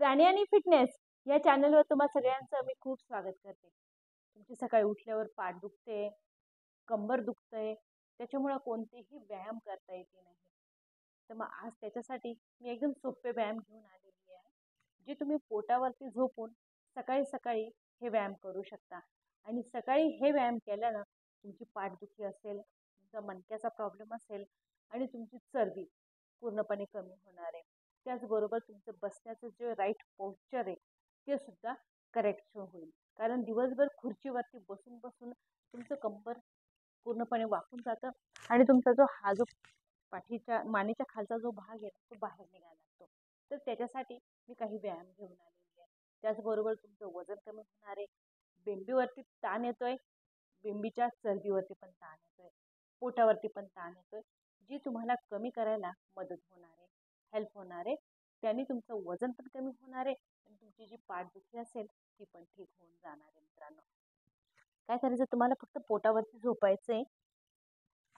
प्राणी आणि फिटनेस या चॅनलवर तुम्हा सगळ्यांचं मी खूप स्वागत करते. तुमची सकाळी उठल्यावर पाठ दुखते, कंबर दुखतंय, त्याच्यामुळे कोणतेही व्यायाम करता येते नाही. तर मग आज त्याच्यासाठी मी एकदम सोपे व्यायाम घेऊन आलेली आहे, जे तुम्ही पोटावरती झोपून सकाळी सकाळी हे व्यायाम करू शकता. आणि सकाळी हे व्यायाम केल्यानं तुमची पाठदुखी असेल, तुमचा मणक्याचा प्रॉब्लेम असेल आणि तुमची चरबी पूर्णपणे कमी होणार आहे. त्याचबरोबर तुमचं बसण्याचं जे राईट पोश्चर आहे ते सुद्धा करेक्ट होईल. कारण दिवसभर खुर्चीवरती बसून बसून तुमचं कंबर पूर्णपणे वाकून जातं आणि तुमचा जो पाठीच्या मानेच्या खालचा जो भाग आहे तो बाहेर निघायला लागतो. तर त्याच्यासाठी मी काही व्यायाम घेऊन आलेली आहे. त्याचबरोबर तुमचं वजन कमी होणार आहे, बेंबीवरती ताण येतोय, बेंबीच्या चरबीवरती पण ताण येतोय, पोटावरती पण ताण येतोय, जी तुम्हाला कमी करायला मदत होणार आहे, हेल्प होणार आहे. त्याने तुमचं वजन पण कमी होणार आहे आणि तुमची जी पाठदुखी असेल ती पण ठीक होऊन जाणार आहे. मित्रांनो, काय करायचं, तुम्हाला फक्त पोटावरती झोपायचंय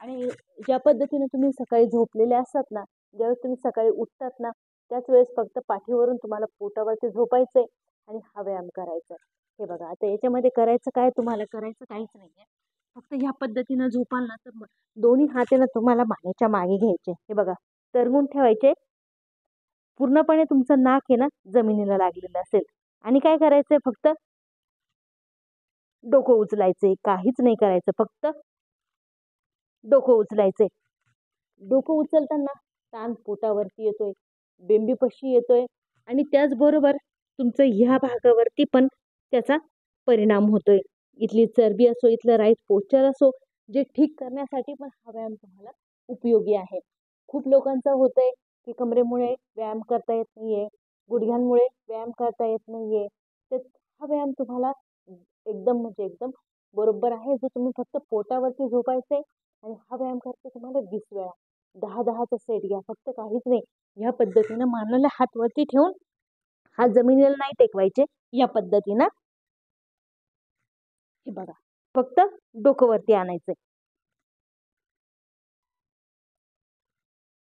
आणि ज्या पद्धतीने तुम्ही सकाळी झोपलेले असतात ना, ज्यावेळेस तुम्ही सकाळी उठतात ना, त्याच वेळेस फक्त पाठीवरून तुम्हाला पोटावरती झोपायचंय आणि हा व्यायाम करायचा. हे बघा, आता याच्यामध्ये करायचं काय, तुम्हाला करायचं काहीच नाहीये. फक्त ह्या पद्धतीनं झोपाल ना तर दोन्ही हाताने तुम्हाला मानेच्या मागे घ्यायचे. हे बघा, तरगून ठेवायचे. पूर्णपणे तुमचं नाक आहे ना जमिनीला लागलेलं असेल आणि काय करायचंय, फक्त डोकं उचलायचंय, काहीच नाही करायचं, फक्त डोकं उचलायचंय. डोकं उचलताना ताण पोटावरती येतोय, बेंबीपाशी येतोय आणि त्याचबरोबर तुमचं ह्या भागावरती पण त्याचा परिणाम होतोय. इथली चरबी असो, इथलं राईट पोस्चर असो, जे ठीक करण्यासाठी पण हा व्यायाम तुम्हाला उपयोगी आहे. खूप लोकांचं होतंय की कमरेमुळे व्यायाम करता येत नाहीये, गुडघ्यांमुळे व्यायाम करता येत नाहीये. तर हा व्यायाम तुम्हाला एकदम बरोबर आहे, जो तुम्ही फक्त पोटावरती झोपायचंय आणि हा व्यायाम करतो तुम्हाला 20 वेळा. 10-10चा सेट घ्या, फक्त काहीच नाही. ह्या पद्धतीनं मानेला हात वरती ठेवून हात जमिनीला नाही टेकवायचे. या पद्धतीनं हे बघा, फक्त डोकं वरती आणायचंय.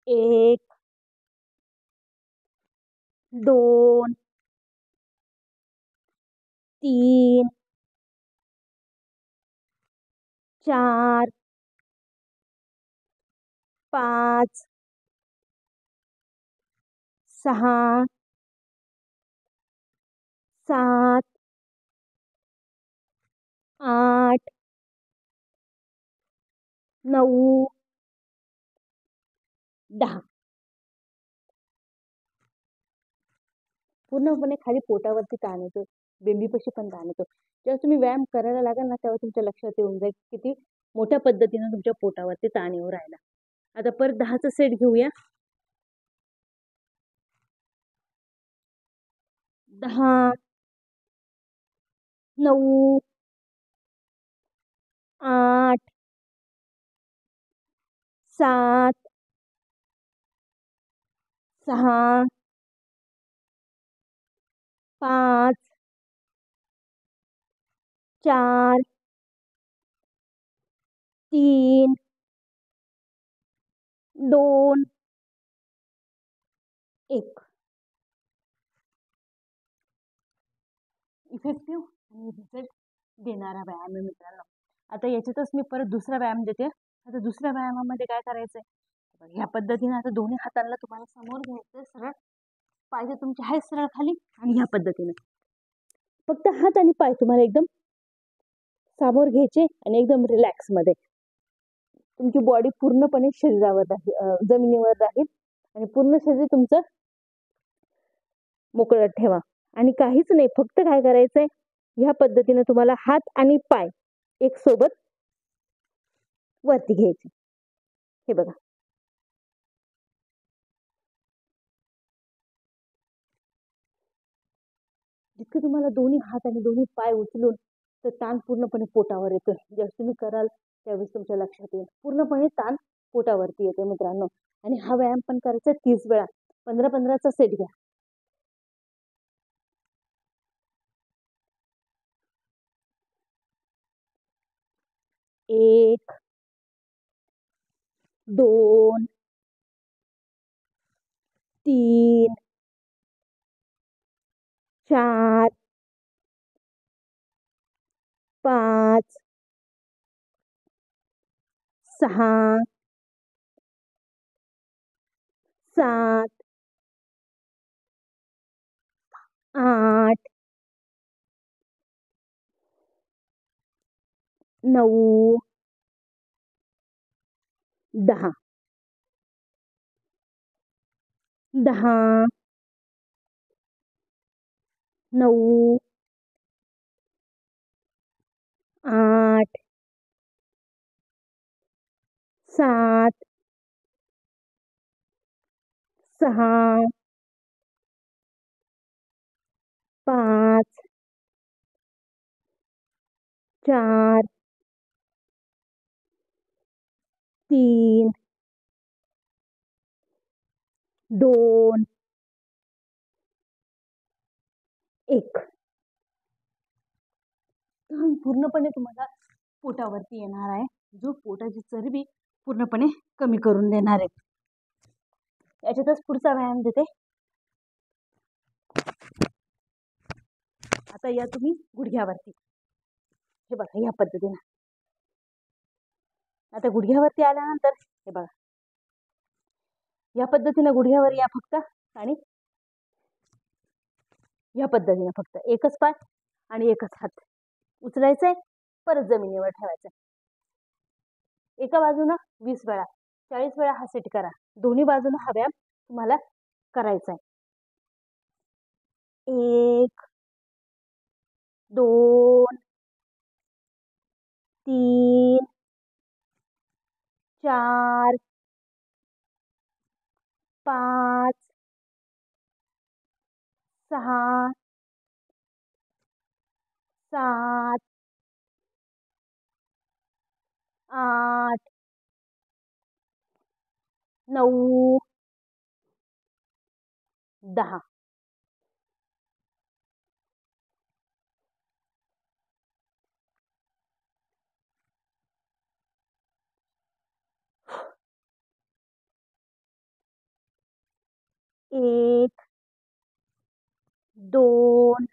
1 2 3 4 5 6 7 8 9 10. पूर्णपणे खाली पोटावरती ताण येतो, बेंबीपाशी पण ताण येतो. जेव्हा तुम्ही व्यायाम करायला लागाल ना, तेव्हा तुमच्या लक्षात येऊन जाईल किती मोठ्या पद्धतीनं तुमच्या पोटावरती ताण येऊ राहिला. आता परत 10चा सेट घेऊया. 10 9 8 7 6 5 4 3 2 1. इफेक्टिव्ह आणि रिझल्ट देणारा व्यायाम आहे मित्रांनो. आता याच्यातच मी परत दुसरा व्यायाम देते. आता दुसऱ्या व्यायामामध्ये काय करायचंय, ह्या पद्धतीने आता दोन्ही हातांना तुम्हाला समोर घ्यायचं, सरळ पाय तुमचे आहेत सरळ खाली आणि ह्या पद्धतीने फक्त हात आणि पाय तुम्हाला एकदम समोर घ्यायचे आणि एकदम रिलॅक्स मध्ये तुमची बॉडी पूर्णपणे शरीरावर राहील, जमिनीवर राहील आणि पूर्ण शरीर तुमचं मोकळं ठेवा. आणि काहीच नाही, फक्त काय करायचंय, ह्या पद्धतीने तुम्हाला हात आणि पाय एक सोबत वरती घ्यायचे. हे बघा, जितकं तुम्हाला दोन्ही हात आणि दोन्ही पाय उचलून तर ताण पूर्णपणे पोटावर येतोय. जेव्हा तुम्ही कराल त्यावेळेस तुमच्या लक्षात येईल पूर्णपणे ताण पोटावरती येतो मित्रांनो. आणि हा व्यायाम पण करायचा 30 वेळा. 15-15चा सेट घ्या. 1 2 3 4 5 6 7 8 9 10 10 9 8 7 6 5 4 3 2 1. पूर्णपणे तुम्हाला पोटावरती येणार आहे, जो पोटाची चरबी पूर्णपणे कमी करून देणार आहे. याच्यातच पुढचा व्यायाम देते. आता या तुम्ही गुडघ्यावरती, हे बघा या पद्धतीने. आता गुडघ्यावरती आल्यानंतर हे बघा या पद्धतीने गुडघ्यावर या फक्त, आणि या पद्धतीने फक्त एकच पाय आणि एकच हात उचलायचंय, परत जमिनीवर ठेवायचंय. एका बाजूनं 20 वेळा 40 वेळा हा सेट करा. दोन्ही बाजूनं हा व्यायाम तुम्हाला करायचा आहे. 1 2 3 4 5 6 7 8 9 10. एक 2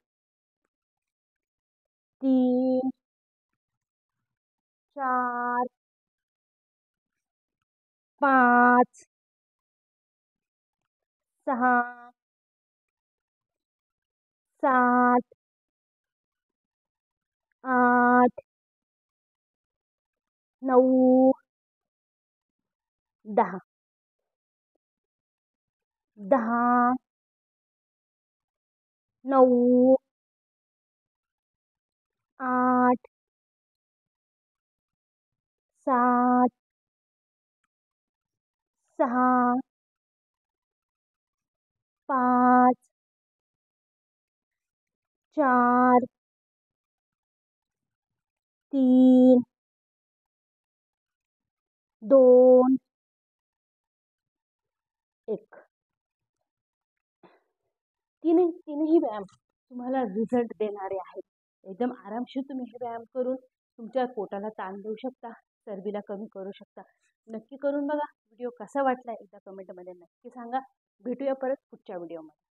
3 4 5 6 7 8 9 10. 10 9 8 7 6 5 4 3 2 1. तीनही व्यायाम तुम्हाला रिझल्ट देणारे आहेत. एकदम आरामशीर तुम्ही हे व्यायाम करून तुमच्या पोटाला ताण देऊ शकता, चरबीला कमी करू शकता. नक्की करून बघा. व्हिडिओ कसा वाटला एकदा कमेंटमध्ये नक्की सांगा. भेटूया परत पुढच्या व्हिडिओमध्ये.